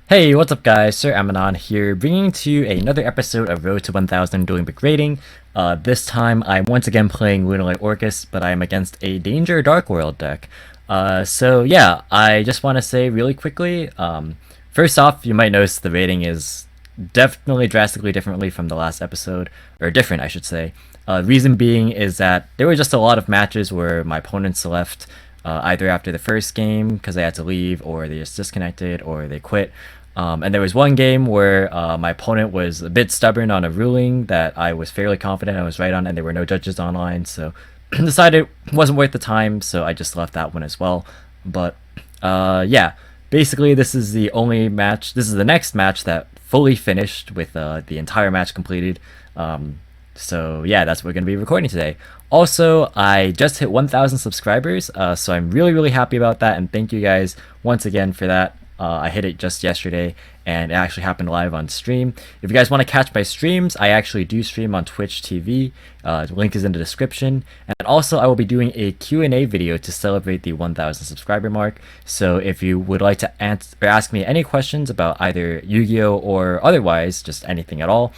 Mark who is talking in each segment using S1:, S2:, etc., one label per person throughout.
S1: Hey, what's up guys? Sir Emanon here, bringing to you another episode of Road to 1000 Dueling Book Rating. This time I'm once again playing Lunalight Orcust, but I'm against a Danger Dark World deck. So yeah, I just want to say really quickly, first off, you might notice the rating is definitely drastically differently from the last episode, or different I should say. Reason being is that there were just a lot of matches where my opponents left either after the first game because they had to leave, or they just disconnected, or they quit. And there was one game where my opponent was a bit stubborn on a ruling that I was fairly confident I was right on, and there were no judges online, so decided it wasn't worth the time, so I just left that one as well. But yeah, basically this is the only match, this is the next match that fully finished with the entire match completed. So yeah, that's what we're going to be recording today. Also, I just hit 1,000 subscribers, so I'm really happy about that, and thank you guys once again for that. I hit it just yesterday, and it actually happened live on stream. If you guys want to catch my streams, I actually do stream on Twitch TV. The link is in the description. And also, I will be doing a Q&A video to celebrate the 1,000 subscriber mark. So if you would like to ask me any questions about either Yu-Gi-Oh! Or otherwise, just anything at all,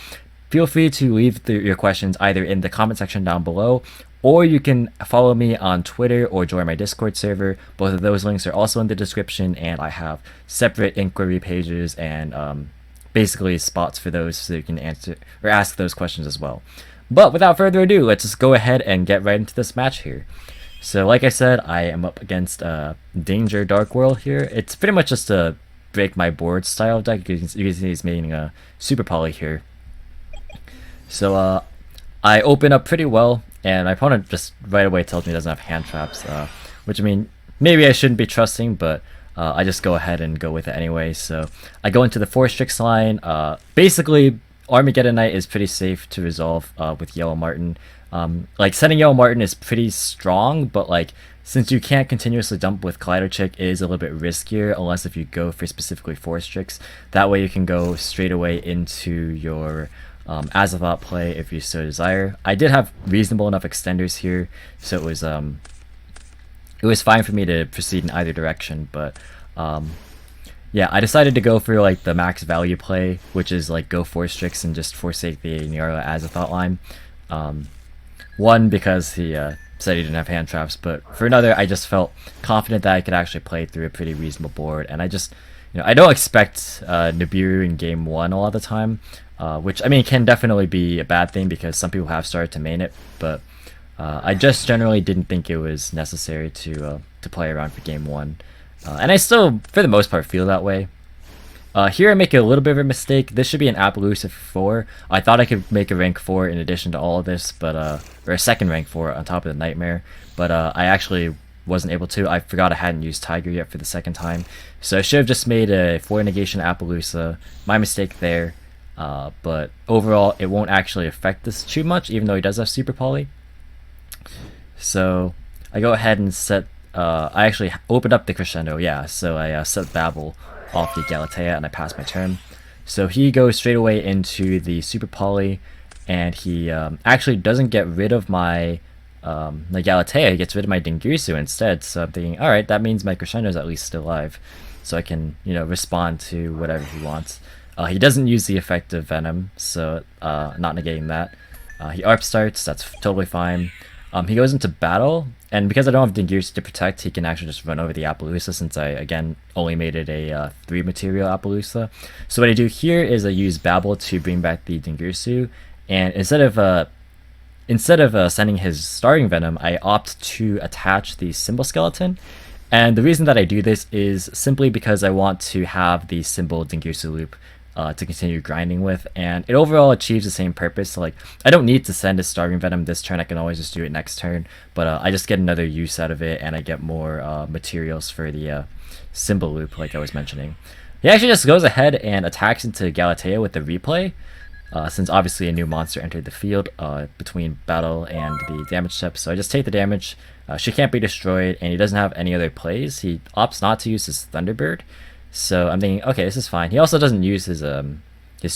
S1: feel free to leave your questions either in the comment section down below, or you can follow me on Twitter or join my Discord server. Both of those links are also in the description, and I have separate inquiry pages and basically spots for those so you can answer or ask those questions as well. But without further ado, let's just go ahead and get right into this match here. So like I said, I am up against Danger Dark World here. It's pretty much just a break my board style deck. You can see he's making a super poly here. So I open up pretty well, and my opponent just right away tells me he doesn't have hand traps, which, I mean, maybe I shouldn't be trusting, but I just go ahead and go with it anyway. So I go into the 4 Strix line. Basically, Armageddon Knight is pretty safe to resolve with Yellow Martin. Like, setting Yellow Martin is pretty strong, but like, since you can't continuously dump with Collider Chick, it is a little bit riskier unless if you go for specifically 4 Strix. That way you can go straight away into your Azathoth play if you so desire. I did have reasonable enough extenders here, so it was fine for me to proceed in either direction. But yeah, I decided to go for like the max value play, which is like go 4 Strix and just forsake the Nyarla Azathoth line. One, because he said he didn't have hand traps, but for another, I just felt confident that I could actually play through a pretty reasonable board, and I just, I don't expect Nibiru in game 1 a lot of the time. Which, I mean, can definitely be a bad thing because some people have started to main it, but I just generally didn't think it was necessary to play around for game 1. And I still, for the most part, feel that way. Here I make a little bit of a mistake. This should be an Appaloosa 4. I thought I could make a rank 4 in addition to all of this, but or a second rank 4 on top of the Nightmare, but I actually wasn't able to. I forgot I hadn't used Tiger yet for the second time, so I should have just made a 4 negation Appaloosa. My mistake there. But overall, it won't actually affect this too much, even though he does have Super Poly. So I go ahead and set. I actually opened up the Crescendo, yeah. So I set Babel off the Galatea, and I pass my turn. So he goes straight away into the Super Poly, and he actually doesn't get rid of my the Galatea. He gets rid of my Dingirsu instead. So I'm thinking, all right, that means my Crescendo is at least still alive, so I can respond to whatever he wants. He doesn't use the effect of Venom, so not negating that. He ARP starts, that's totally fine. He goes into battle, and because I don't have Dingirsu to protect, he can actually just run over the Appaloosa, since I, again, only made it a 3 material Appaloosa. So what I do here is I use Babel to bring back the Dingirsu, and instead of sending his Starring Venom, I opt to attach the Symbol Skeleton. And the reason that I do this is simply because I want to have the Symbol Dingirsu loop to continue grinding with, and it overall achieves the same purpose. So, like, I don't need to send a Starving Venom this turn, I can always just do it next turn, but I just get another use out of it, and I get more materials for the symbol loop, like I was mentioning. He actually just goes ahead and attacks into Galatea with the replay, since obviously a new monster entered the field between battle and the damage step, so I just take the damage. She can't be destroyed, and he doesn't have any other plays. He opts not to use his Thunderbird. So I'm thinking, okay, this is fine. He also doesn't use his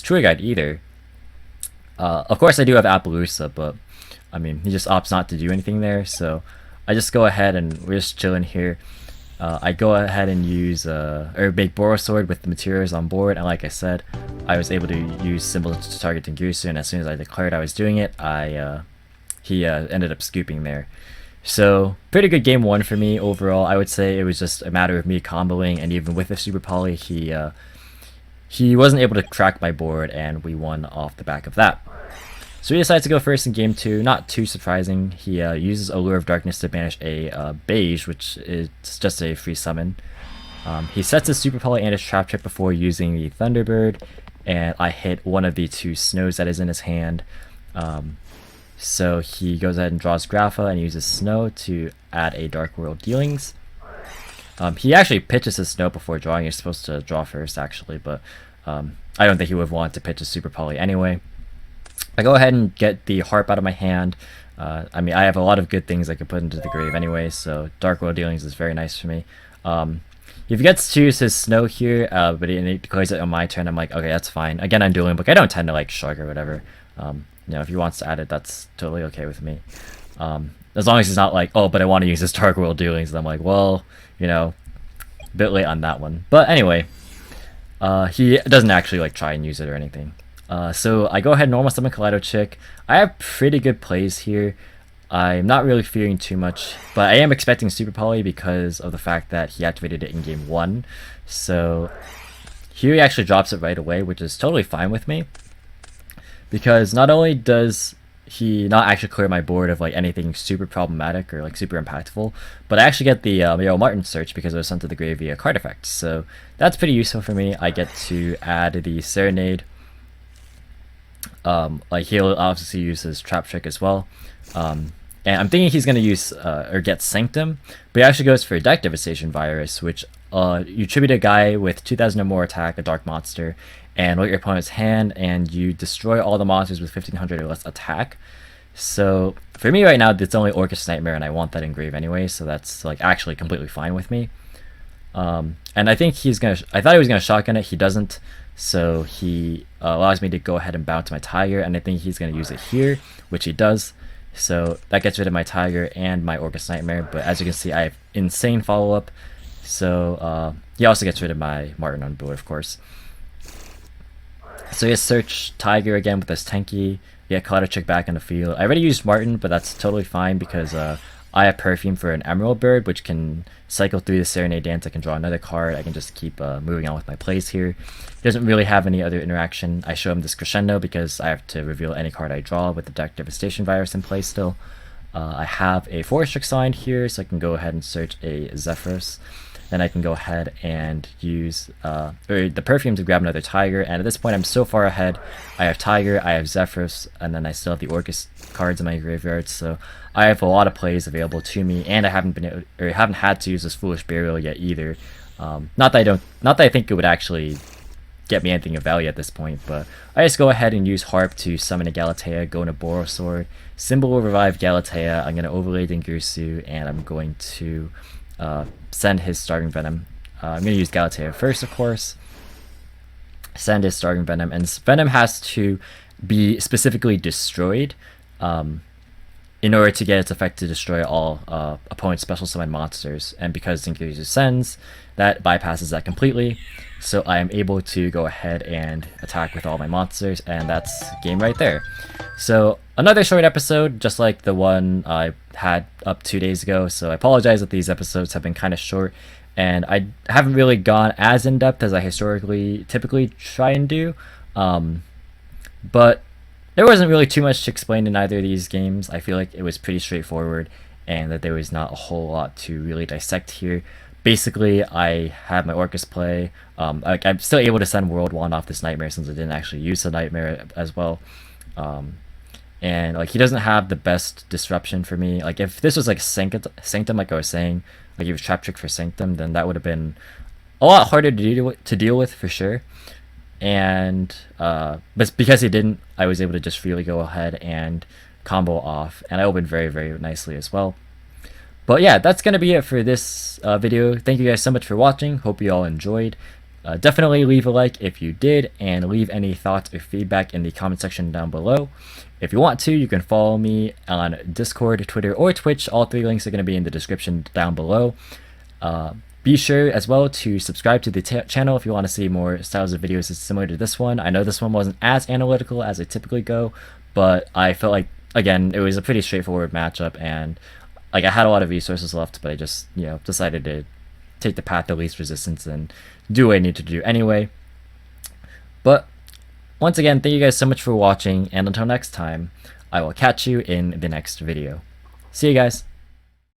S1: tour guide either. Of course, I do have Appaloosa, but I mean, he just opts not to do anything there. So I just go ahead and we're just chilling here. I go ahead and use or make Boro Sword with the materials on board, and like I said, I was able to use Symbol to target Tengusu, and as soon as I declared I was doing it, he ended up scooping there. So pretty good game one for me overall. I would say it was just a matter of me comboing, and even with the Super Poly, he wasn't able to crack my board, and we won off the back of that. So he decides to go first in game two. Not too surprising. He uses Allure of Darkness to banish a Beige, which is just a free summon. He sets his Super Poly and his Trap Trick before using the Thunderbird, and I hit one of the two Snows that is in his hand. So he goes ahead and draws Grapha and uses Snow to add a Dark World Dealings. He actually pitches his Snow before drawing. You're supposed to draw first, actually, but I don't think he would want to pitch his Super Poly anyway. I go ahead and get the Harp out of my hand. I mean, I have a lot of good things I could put into the grave anyway, so Dark World Dealings is very nice for me. He forgets to use his Snow here, but he declares it on my turn. I'm like, okay, that's fine. Again, I'm Dueling Book. I don't tend to like Shrug or whatever. You know, if he wants to add it, that's totally okay with me. As long as he's not like, oh, but I want to use his Dark World Dealings. And I'm like, well, you know, a bit late on that one. But anyway, he doesn't actually like try and use it or anything. So I go ahead and normal summon Kaleido Chick. I have pretty good plays here. I'm not really fearing too much, but I am expecting Super Poly because of the fact that he activated it in game one. So here he actually drops it right away, which is totally fine with me. Because not only does he not actually clear my board of like anything super problematic or like super impactful, but I actually get the Muriel Martin search because it was sent to the grave via card effect. So that's pretty useful for me. I get to add the Serenade. Like he'll obviously use his Trap Trick as well. And I'm thinking he's going to use or get Sanctum, but he actually goes for Deck Devastation Virus, which you tribute a guy with 2000 or more attack, a dark monster, and look at your opponent's hand, and you destroy all the monsters with 1500 or less attack. So for me right now, it's only Orcust Nightmare, and I want that engrave anyway, so that's like actually completely fine with me. And I think he's gonna. I thought he was gonna shotgun it. He doesn't. So he allows me to go ahead and bounce my Tiger, and I think he's gonna use it here, which he does. So that gets rid of my Tiger and my Orcust Nightmare. But as you can see, I have insane follow up. So he also gets rid of my Martin on board, of course. So he has Search Tiger again with this Tenki. Get Kaleido Chick back in the field. I already used Martin, but that's totally fine because I have Perfume for an Emerald Bird, which can cycle through the Serenade Dance. I can draw another card. I can just keep moving on with my plays here. He doesn't really have any other interaction. I show him this Crescendo because I have to reveal any card I draw with the Deck Devastation Virus in play still. I have a Forest Trick Sign here, so I can go ahead and search a Zephyros. Then I can go ahead and use the Perfume to grab another Tiger, and at this point I'm so far ahead. I have Tiger, I have Zephyros, and then I still have the Orcust cards in my graveyard, so I have a lot of plays available to me, and I haven't had to use this Foolish Burial yet either. Not that I think it would actually get me anything of value at this point, but I just go ahead and use Harp to summon a Galatea, go into Boro Sword. Symbol will revive Galatea. I'm going to overlay Dingirsu, and I'm going to send his Starving Venom. I'm going to use Galatea first, of course. Send his Starving Venom, and Venom has to be specifically destroyed in order to get its effect to destroy all opponent's special summon monsters. And because Dingirsu sends, that bypasses that completely. So I am able to go ahead and attack with all my monsters, and that's game right there. So another short episode, just like the one I had up 2 days ago. So I apologize that these episodes have been kind of short, and I haven't really gone as in-depth as I typically try and do. But there wasn't really too much to explain in either of these games. I feel like it was pretty straightforward, and that there was not a whole lot to really dissect here. Basically, I have my Orcust play. I'm still able to send World Wand off this Nightmare since I didn't actually use the Nightmare as well. And like he doesn't have the best disruption for me. Like if this was like Sanctum, like I was saying, like he was Trap Trick for Sanctum, then that would have been a lot harder to deal with for sure. And but because he didn't, I was able to just freely go ahead and combo off, and I opened very, very nicely as well. But yeah, that's going to be it for this video. Thank you guys so much for watching. Hope you all enjoyed. Definitely leave a like if you did, and leave any thoughts or feedback in the comment section down below. If you want to, you can follow me on Discord, Twitter, or Twitch. All three links are going to be in the description down below. Be sure as well to subscribe to the channel if you want to see more styles of videos similar to this one. I know this one wasn't as analytical as I typically go, but I felt like, again, it was a pretty straightforward matchup, and like I had a lot of resources left, but I just, decided to take the path of least resistance and do what I need to do anyway. But once again, thank you guys so much for watching, and until next time, I will catch you in the next video. See you guys!